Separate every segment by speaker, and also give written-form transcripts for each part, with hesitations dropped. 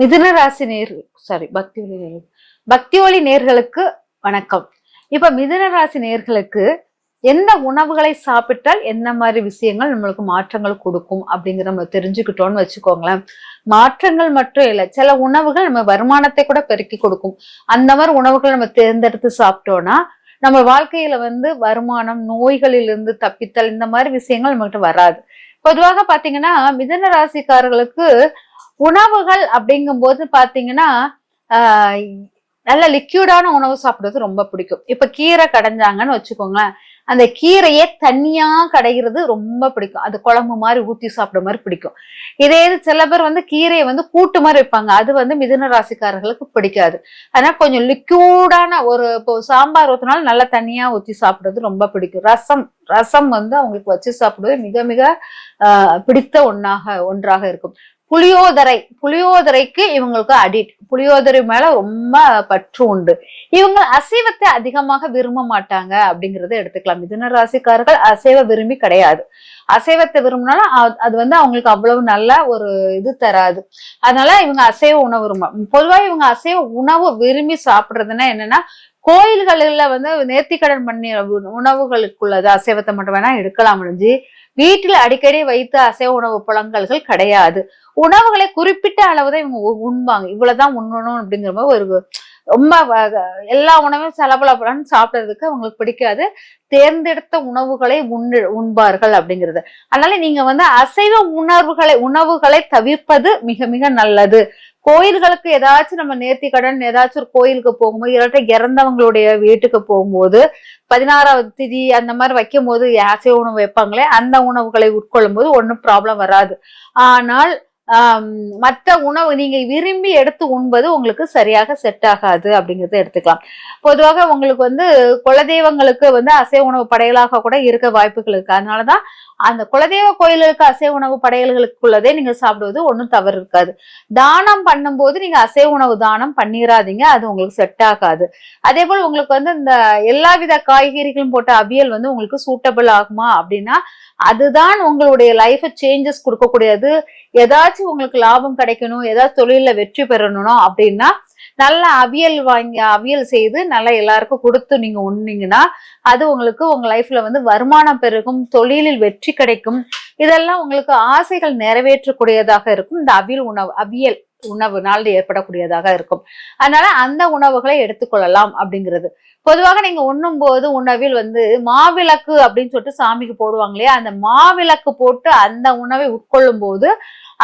Speaker 1: மிதுன ராசி நேர்கள் பக்தி ஒளி நேர்களுக்கு வணக்கம். இப்ப மிதுன ராசி நேர்களுக்கு எந்த உணவுகளை சாப்பிட்டால் என்ன மாதிரி விஷயங்கள் நம்மளுக்கு மாற்றங்கள் கொடுக்கும் அப்படிங்கிற நம்ம தெரிஞ்சுக்கிட்டோம்னு வச்சுக்கோங்களேன். மாற்றங்கள் மட்டும் இல்லை, சில உணவுகள் நம்ம வருமானத்தை கூட பெருக்கி கொடுக்கும். அந்த மாதிரி உணவுகள் நம்ம தேர்ந்தெடுத்து சாப்பிட்டோம்னா நம்ம வாழ்க்கையில வருமானம், நோய்களிலிருந்து தப்பித்தல், இந்த மாதிரி விஷயங்கள் நம்மகிட்ட வராது. பொதுவாக பாத்தீங்கன்னா மிதுன ராசிக்காரர்களுக்கு உணவுகள் அப்படிங்கும் போது பாத்தீங்கன்னா நல்ல லிக்யூடான உணவு சாப்பிடுறது ரொம்ப பிடிக்கும். இப்ப கீரை கடைஞ்சாங்கன்னு வச்சுக்கோங்களேன், அந்த கீரையே தனியா கடைகிறது ரொம்ப பிடிக்கும். அது குழம்பு மாதிரி ஊத்தி சாப்பிட மாதிரி பிடிக்கும். இதே சில பேர் கீரையை கூட்டு மாதிரி வைப்பாங்க. அது மிதுன ராசிக்காரர்களுக்கு பிடிக்காது. அதனால கொஞ்சம் லிக்யூடான இப்போ சாம்பார் ஊத்தினாலும் நல்லா தனியா ஊத்தி சாப்பிடுறது ரொம்ப பிடிக்கும். ரசம் அவங்களுக்கு வச்சு சாப்பிடுவது மிக மிக பிடித்த ஒன்றாக இருக்கும். புளியோதரைக்கு இவங்களுக்கு அடிக்ட். புளியோதரை மேல ரொம்ப பற்று உண்டு. இவங்க அசைவத்தை அதிகமாக விரும்ப மாட்டாங்க அப்படிங்கறத எடுத்துக்கலாம். மிதுன ராசிக்காரர்கள் அசைவ விரும்பி கிடையாது. அசைவத்தை விரும்பினாலும் அது அவங்களுக்கு அவ்வளவு நல்ல ஒரு இது தராது. அதனால இவங்க அசைவ உணவு பொதுவாக இவங்க அசைவ உணவு விரும்பி சாப்பிடுறதுன்னா என்னன்னா, கோயில்களில் நேர்த்திக்கடன் பண்ணி உணவுகளுக்குள்ளது அசைவத்தை மட்டும் வேணா எடுக்கலாம் முடிஞ்சு, வீட்டில் அடிக்கடி வைத்த அசைவ உணவு புலங்கல்கள் கிடையாது. உணவுகளை குறிப்பிட்ட அளவுதான் இவங்க உண்பாங்க. இவ்வளவுதான் உண்ணணும் அப்படிங்கிற மாதிரி ஒரு ரொம்ப எல்லா உணவையும் சலபலப்பலன்னு சாப்பிடுறதுக்கு அவங்களுக்கு பிடிக்காது. தேர்ந்தெடுத்த உணவுகளை உண்பார்கள் அப்படிங்கிறது. அதனால நீங்க அசைவ உணவுகளை தவிர்ப்பது மிக மிக நல்லது. கோயில்களுக்கு ஏதாச்சும் நம்ம நேர்த்திக்கடன் ஏதாச்சும் ஒரு கோயிலுக்கு போகும்போது, இல்லாட்ட இறந்தவங்களுடைய வீட்டுக்கு போகும்போது 16வது திதி அந்த மாதிரி வைக்கும் போது அசைவ உணவு வைப்பாங்களே, அந்த உணவுகளை உட்கொள்ளும் போது ஒன்னும் ப்ராப்ளம் வராது. ஆனால் மற்ற உணவு நீங்க விரும்பி எடுத்து உண்பது உங்களுக்கு சரியாக செட் ஆகாது அப்படிங்கறத எடுத்துக்கலாம். பொதுவாக உங்களுக்கு குலதெய்வங்களுக்கு அசைவ உணவு படையலாக கூட இருக்க வாய்ப்புகள் இருக்கு. அதனாலதான் அந்த குலதெய்வ கோயிலுக்கு அசைவ உணவு படையல்களுக்குள்ளதே நீங்க சாப்பிடுவது ஒன்றும் தவறு இருக்காது. தானம் பண்ணும்போது நீங்க அசைவ உணவு தானம் பண்ணிடாதீங்க, அது உங்களுக்கு செட் ஆகாது. அதே போல் உங்களுக்கு இந்த எல்லா வித காய்கறிகளும் போட்ட அவியல் உங்களுக்கு சூட்டபிள் ஆகுமா அப்படின்னா, அதுதான் உங்களுடைய லைஃப் சேஞ்சஸ் கொடுக்கக்கூடியது. ஏதாச்சும் உங்களுக்கு லாபம் கிடைக்கணும், ஏதாவது தொழில வெற்றி பெறணும் அப்படின்னா நல்ல அவியல் செய்து நல்லா எல்லாருக்கும் கொடுத்து நீங்க உண்ணீங்கன்னா அது உங்களுக்கு உங்க லைஃப்ல வருமானம் பெருகும், தொழிலில் வெற்றி கிடைக்கும். இதெல்லாம் உங்களுக்கு ஆசைகள் நிறைவேற்றக்கூடியதாக இருக்கும். இந்த அவியல் உணவுனால் ஏற்படக்கூடியதாக இருக்கும். அதனால அந்த உணவுகளை எடுத்துக்கொள்ளலாம் அப்படிங்கிறது. பொதுவாக நீங்க உண்ணும் போது உணவில் மாவிளக்கு அப்படின்னு சொல்லிட்டு சாமிக்கு போடுவாங்க இல்லையா, அந்த மாவிளக்கு போட்டு அந்த உணவை உட்கொள்ளும் போது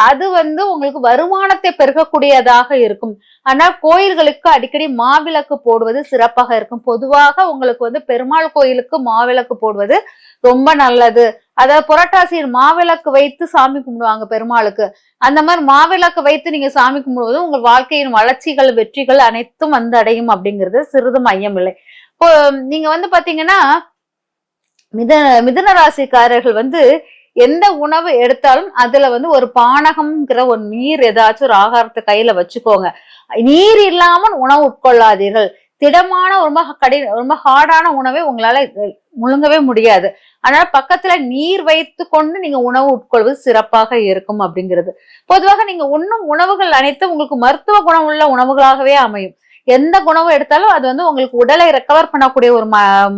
Speaker 1: அது உங்களுக்கு வருமானத்தை பெருகக்கூடியதாக இருக்கும். ஆனால் கோயில்களுக்கு அடிக்கடி மாவிளக்கு போடுவது சிறப்பாக இருக்கும். பொதுவாக உங்களுக்கு பெருமாள் கோயிலுக்கு மாவிளக்கு போடுவது ரொம்ப நல்லது. அதாவது புரட்டாசியில் மாவிளக்கு வைத்து சாமி கும்பிடுவாங்க பெருமாளுக்கு. அந்த மாதிரி மாவிளக்கு வைத்து நீங்க சாமி கும்பிடுவது உங்கள் வாழ்க்கையின் வளர்ச்சிகள், வெற்றிகள் அனைத்தும் அடையும் அப்படிங்கிறது சிறிதும் ஐயம் இல்லை. இப்போ நீங்க பாத்தீங்கன்னா மிதுன ராசிக்காரர்கள் எந்த உணவு எடுத்தாலும் அதுல ஒரு பானகம்ங்கிற ஒரு நீர், ஏதாச்சும் ஒரு ஆகாரத்தை கையில வச்சுக்கோங்க. நீர் இல்லாமல் உணவு உட்கொள்ளாதீர்கள். திடமான ரொம்ப ஹார்டான உணவை உங்களால முழுங்கவே முடியாது. அதனால பக்கத்துல நீர் வைத்து கொண்டு நீங்க உணவு உட்கொள்வது சிறப்பாக இருக்கும் அப்படிங்கிறது. பொதுவாக நீங்க உண்ணும் உணவுகள் அனைத்தும் உங்களுக்கு மருத்துவ குணம் உள்ள உணவுகளாகவே அமையும். எந்த உணவு எடுத்தாலும் அது உங்களுக்கு உடலை ரெக்கவர் பண்ணக்கூடிய ஒரு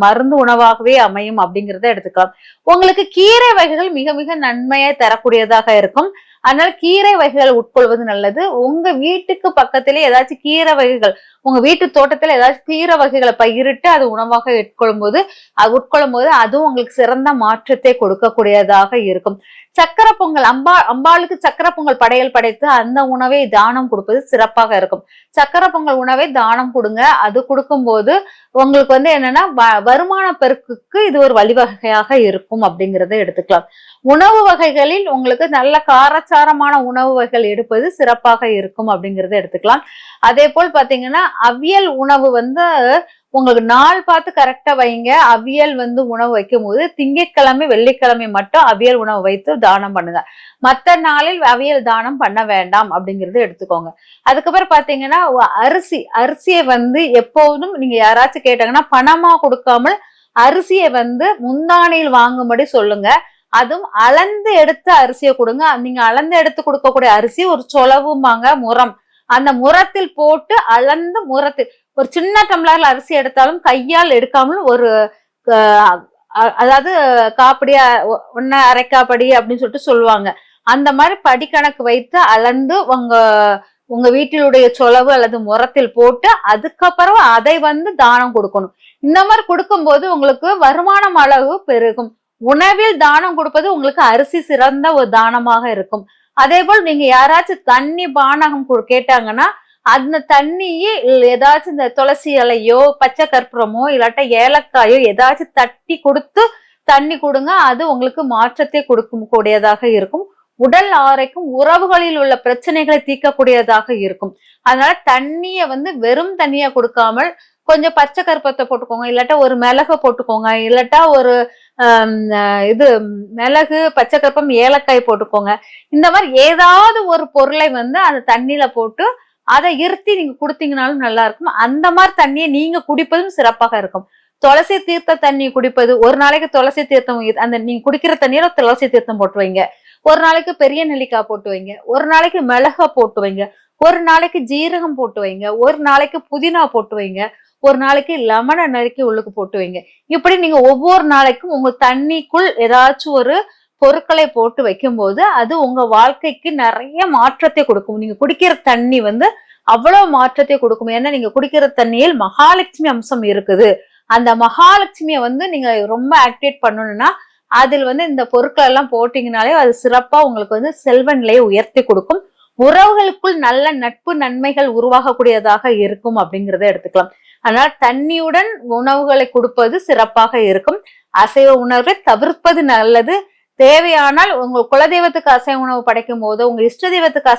Speaker 1: மருந்து உணவாகவே அமையும் அப்படிங்கிறத எடுத்துக்கலாம். உங்களுக்கு கீரை வகைகள் மிக மிக நன்மையை தரக்கூடியதாக இருக்கும். அதனால கீரை வகைகள் உட்கொள்வது நல்லது. உங்க வீட்டுக்கு பக்கத்திலே ஏதாச்சும் கீரை வகைகள், உங்க வீட்டு தோட்டத்துல ஏதாச்சும் கீரை வகைகளை பயிரிட்டு அது உணவாக உட்கொள்ளும் போது அதுவும் உங்களுக்கு சிறந்த மாற்றத்தை கொடுக்கக்கூடியதாக இருக்கும். சக்கரை பொங்கல், அம்பாளுக்கு சக்கரை பொங்கல் படையல் படைத்து அந்த உணவை தானம் கொடுப்பது சிறப்பாக இருக்கும். சக்கரை பொங்கல் உணவை தானம் கொடுங்க. அது கொடுக்கும் போது உங்களுக்கு என்னன்னா வருமான பெருக்குக்கு இது ஒரு வழிவகையாக இருக்கும் அப்படிங்கறத எடுத்துக்கலாம். உணவு வகைகளில் உங்களுக்கு நல்ல காரச்சாரமான உணவு வகைகள் எடுப்பது சிறப்பாக இருக்கும் அப்படிங்கறத எடுத்துக்கலாம். அதே போல் பாத்தீங்கன்னா அவியல் உணவு உங்களுக்கு நாள் பார்த்து கரெக்டா வைங்க. அவியல் உணவு வைக்கும் போது திங்கட்கிழமை, வெள்ளிக்கிழமை மட்டும் அவியல் உணவு வைத்து தானம் பண்ணுங்க. மற்ற நாளில் அவியல் தானம் பண்ண வேண்டாம் அப்படிங்கறத எடுத்துக்கோங்க. அதுக்கப்புறம் பாத்தீங்கன்னா அரிசியை எப்போதும் நீங்க யாராச்சும் கேட்டாங்கன்னா பணமா கொடுக்காமல் அரிசியை முந்தானையில் வாங்கும்படி சொல்லுங்க. அதுவும் அளந்து எடுத்த அரிசியை கொடுங்க. நீங்க அளந்து எடுத்து கொடுக்கக்கூடிய அரிசி ஒரு சொலவுமாங்க, முறம் அந்த முறத்தில் போட்டு அளந்து முறத்தில் ஒரு சின்ன டம்ளர்ல அரிசி எடுத்தாலும் கையால் எடுக்காமல் ஒரு அதாவது காப்படியா ஒன்னு அரைக்காப்படி அப்படின்னு சொல்லிட்டு சொல்லுவாங்க. அந்த மாதிரி படிக்கணக்கு வைத்து அளந்து உங்க வீட்டிலுடைய சொலவு அல்லது முறத்தில் போட்டு அதுக்கப்புறம் அதை தானம் கொடுக்கணும். இந்த மாதிரி கொடுக்கும்போது உங்களுக்கு வருமானம் அளவு பெருகும். உணவில் தானம் கொடுப்பது உங்களுக்கு அரிசி சிறந்த ஒரு தானமாக இருக்கும். அதே போல் நீங்க யாராச்சும் தண்ணி பானகம் கேட்டாங்கன்னா அந்த தண்ணியே ஏதாச்சும் இந்த துளசி இலையோ பச்சை கற்பூரமோ இல்லாட்ட ஏலக்காயோ ஏதாச்சும் தட்டி கொடுத்து தண்ணி கொடுங்க. அது உங்களுக்கு மாற்றத்தை கொடுக்கும் கூடியதாக இருக்கும். உடல் ஆரோக்கியம், உறவுகளில் உள்ள பிரச்சனைகளை தீர்க்கக்கூடியதாக இருக்கும். அதனால தண்ணிய வெறும் தண்ணியா கொடுக்காமல் கொஞ்சம் பச்சை கற்பூரத்தை போட்டுக்கோங்க, இல்லாட்டா ஒரு மிளகை போட்டுக்கோங்க, இல்லாட்டா ஒரு மிளகு பச்சை கற்பூரம் ஏலக்காய் போட்டுக்கோங்க. இந்த மாதிரி ஏதாவது ஒரு பொருளை அந்த தண்ணியில போட்டு அதை இருத்தி நீங்க குடுத்தீங்கனாலும் நல்லா இருக்கும். அந்த மாதிரி தண்ணியை நீங்க குடிப்பதும் சிறப்பாக இருக்கும். துளசி தீர்த்த தண்ணி குடிப்பது, ஒரு நாளைக்கு துளசி தீர்த்தம், அந்த நீங்க குடிக்கிற தண்ணியில துளசி தீர்த்தம் போட்டு வைங்க. ஒரு நாளைக்கு பெரிய நெல்லிக்காய் போட்டு வைங்க, ஒரு நாளைக்கு மிளகா போட்டு வைங்க, ஒரு நாளைக்கு ஜீரகம் போட்டு வைங்க, ஒரு நாளைக்கு புதினா போட்டு வைங்க, ஒரு நாளைக்கு லெமனை நறுக்கி உள்ளுக்கு போட்டு வைங்க. இப்படி நீங்க ஒவ்வொரு நாளைக்கும் உங்க தண்ணிக்குள் ஏதாச்சும் ஒரு பொருட்களை போட்டு வைக்கும்போது அது உங்க வாழ்க்கைக்கு நிறைய மாற்றத்தை கொடுக்கும். நீங்க குடிக்கிற தண்ணி அவ்வளவு மாற்றத்தை கொடுக்கும். ஏன்னா நீங்க குடிக்கிற தண்ணியில் மகாலட்சுமி அம்சம் இருக்குது. அந்த மகாலட்சுமியை நீங்க ரொம்ப ஆக்டிவேட் பண்ணணும்னா அதில் இந்த பொருட்கள் எல்லாம் போட்டீங்கனாலே அது சிறப்பா உங்களுக்கு செல்வ நிலையை உயர்த்தி கொடுக்கும். உறவுகளுக்குள் நல்ல நட்பு நன்மைகள் உருவாகக்கூடியதாக இருக்கும் அப்படிங்கிறத எடுத்துக்கலாம். அதனால தண்ணியுடன் உணவுகளை கொடுப்பது சிறப்பாக இருக்கும். அசைவ உணவை தவிர்ப்பது நல்லது. தேவையானால் உங்க குலதெய்வத்துக்கு அசைவ உணவு படைக்கும் போதோ, உங்க இஷ்ட தெய்வத்துக்கு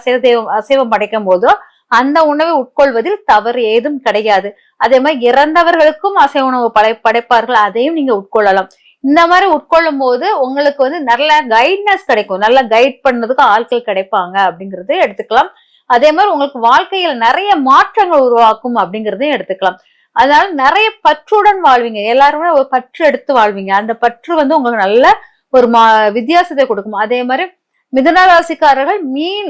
Speaker 1: அசைவம் படைக்கும் போதோ அந்த உணவை உட்கொள்வதில் தவறு ஏதும் கிடையாது. அதே மாதிரி இறந்தவர்களுக்கும் அசைவ உணவு படைப்பார்கள், அதையும் நீங்க உட்கொள்ளலாம். இந்த மாதிரி உட்கொள்ளும் போது உங்களுக்கு நல்ல கைட்னஸ் கிடைக்கும், நல்ல கைட் பண்ணதுக்கு ஆட்கள் கிடைப்பாங்க அப்படிங்கறத எடுத்துக்கலாம். அதே மாதிரி உங்களுக்கு வாழ்க்கையில நிறைய மாற்றங்கள் உருவாக்கும் அப்படிங்கறதையும் எடுத்துக்கலாம். அதனால நிறைய பற்றுடன் வாழ்வீங்க, எல்லாருமே ஒரு பற்று எடுத்து வாழ்வீங்க. அந்த பற்று உங்களுக்கு நல்ல ஒரு வித்தியாசத்தை கொடுக்கும். அதே மாதிரி மிதுன ராசிக்காரர்கள் மீன்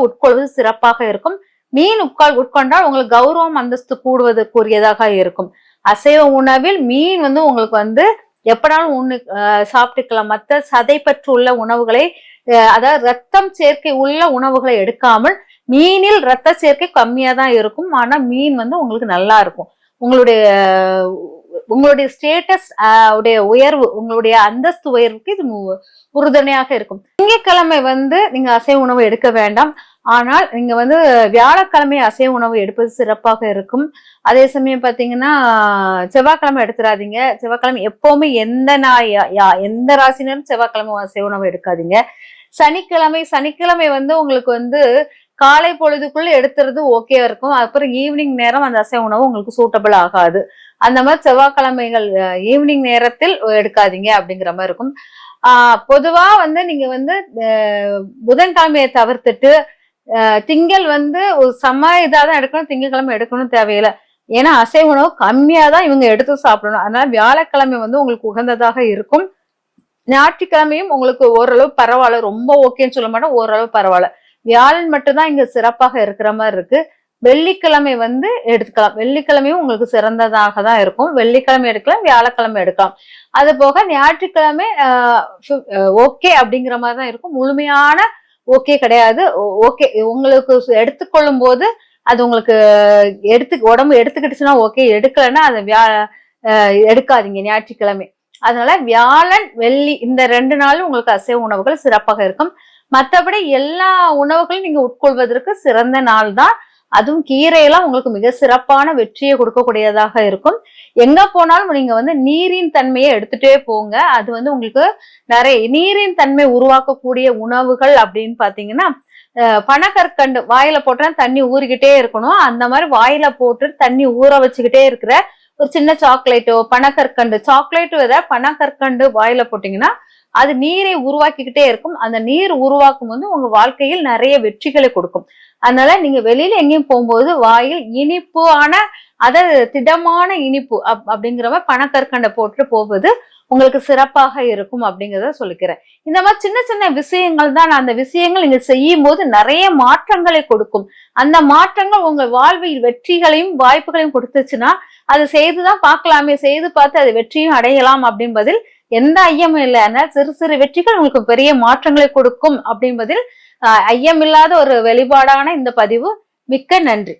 Speaker 1: உட்கொள்வது சிறப்பாக இருக்கும். மீன் உட்கொண்டால் உங்களுக்கு கௌரவம் அந்தஸ்து கூடுவதற்குரியதாக இருக்கும். அசைவ உணவில் மீன் உங்களுக்கு எப்படாலும் சாப்பிட்டுக்கலாம். மற்ற சதைப்பற்று உள்ள உணவுகளை, அதாவது ரத்தம் சேர்க்கை உள்ள உணவுகளை எடுக்காமல், மீனில் ரத்த சேர்க்கை கம்மியா தான் இருக்கும். ஆனா மீன் உங்களுக்கு நல்லா இருக்கும். உங்களுடைய ஸ்டேட்டஸ் உடைய உயர்வு, உங்களுடைய அந்தஸ்து உயர்வுக்கு இது உறுதுணையாக இருக்கும். திங்கட்கிழமை நீங்க அசைவ உணவு எடுக்க வேண்டாம். ஆனால் நீங்க வியாழக்கிழமை அசைவ உணவு எடுப்பது சிறப்பாக இருக்கும். அதே சமயம் பாத்தீங்கன்னா செவ்வாய்க்கிழமை எடுத்துடாதீங்க. செவ்வாய்க்கிழமை எப்பவுமே எந்த ராசினரும் செவ்வாய்க்கிழமை அசைவ உணவு எடுக்காதீங்க. சனிக்கிழமை உங்களுக்கு காலை பொழுதுக்குள்ள எடுத்துறது ஓகேவா இருக்கும். அப்புறம் ஈவினிங் நேரம் அந்த அசைவ உணவு உங்களுக்கு சூட்டபிள் ஆகாது. அந்த மாதிரி செவ்வாய்க்கிழமைகள் ஈவினிங் நேரத்தில் எடுக்காதீங்க அப்படிங்கிற மாதிரி இருக்கும். பொதுவா நீங்க புதன்கிழமையை தவிர்த்துட்டு திங்கள் ஒரு இதாதான் எடுக்கணும், திங்கட்கிழமை எடுக்கணும் தேவையில்லை. ஏன்னா அசைவ உணவு கம்மியா தான் இவங்க எடுத்து சாப்பிடணும். அதனால வியாழக்கிழமை உங்களுக்கு உகந்ததாக இருக்கும். ஞாயிற்றுக்கிழமையும் உங்களுக்கு ஓரளவு பரவாயில்ல, ரொம்ப ஓகேன்னு சொல்ல மாட்டோம், ஓரளவு பரவாயில்ல. வியாழன் மட்டும்தான் இங்க சிறப்பாக இருக்கிற மாதிரி இருக்கு. வெள்ளிக்கிழமை எடுத்துக்கலாம். வெள்ளிக்கிழமையும் உங்களுக்கு சிறந்ததாக தான் இருக்கும். வெள்ளிக்கிழமை எடுக்கலாம், வியாழக்கிழமை எடுக்கலாம். அது போக ஞாயிற்றுக்கிழமை ஓகே அப்படிங்கிற மாதிரி தான் இருக்கும். முழுமையான ஓகே கிடையாது. ஓகே உங்களுக்கு எடுத்துக்கொள்ளும் போது அது உங்களுக்கு உடம்பு எடுத்துக்கிட்டுச்சுன்னா ஓகே, எடுக்கலைன்னா அதை எடுக்காதீங்க ஞாயிற்றுக்கிழமை. அதனால வியாழன் வெள்ளி இந்த 2 நாளும் உங்களுக்கு அசைவ உணவுகள் சிறப்பாக இருக்கும். மற்றபடி எல்லா உணவுகளும் நீங்க உட்கொள்வதற்கு சிறந்த நாள் தான். அதுவும் கீரையெல்லாம் உங்களுக்கு மிக சிறப்பான வெற்றியை கொடுக்கக்கூடியதாக இருக்கும். எங்க போனாலும் நீங்க நீரின் தன்மையை எடுத்துட்டே போங்க. அது உங்களுக்கு நிறைய நீரின் தன்மை உருவாக்கக்கூடிய உணவுகள் அப்படின்னு பாத்தீங்கன்னா பனக்கற்கண்டு வாயில போட்டா தண்ணி ஊறிக்கிட்டே இருக்கணும். அந்த மாதிரி வாயில போட்டு தண்ணி ஊற வச்சுக்கிட்டே இருக்கிற ஒரு சின்ன சாக்லேட்டோ பனக்கற்கண்டு, சாக்லேட் விட பனக்கற்கண்டு வாயில போட்டீங்கன்னா அது நீரை உருவாக்கிக்கிட்டே இருக்கும். அந்த நீர் உருவாக்கும் உங்க வாழ்க்கையில் நிறைய வெற்றிகளை கொடுக்கும். அதனால நீங்க வெளியில எங்கேயும் போகும்போது வாயில் இனிப்பான திடமான இனிப்பு அப்படிங்கிற மாதிரி பனக்கற்கண்டை போட்டு போவது உங்களுக்கு சிறப்பாக இருக்கும் அப்படிங்கிறத சொல்லிக்கிறேன். இந்த மாதிரி சின்ன சின்ன விஷயங்கள் தான், அந்த விஷயங்கள் நீங்க செய்யும் போது நிறைய மாற்றங்களை கொடுக்கும். அந்த மாற்றங்கள் உங்க வாழ்வில் வெற்றிகளையும் வாய்ப்புகளையும் கொடுத்துச்சுன்னா அதை செய்துதான் பார்க்கலாமே, செய்து பார்த்து அது வெற்றியும் அடையலாம் அப்படின்பதில் எந்த ஐயமும் இல்லை. அதனால சிறு சிறு வெற்றிகள் உங்களுக்கு பெரிய மாற்றங்களை கொடுக்கும் அப்படின்பதில் ஐயமில்லாத ஒரு வெளிப்பாடான இந்த பதிவு. மிக்க நன்றி.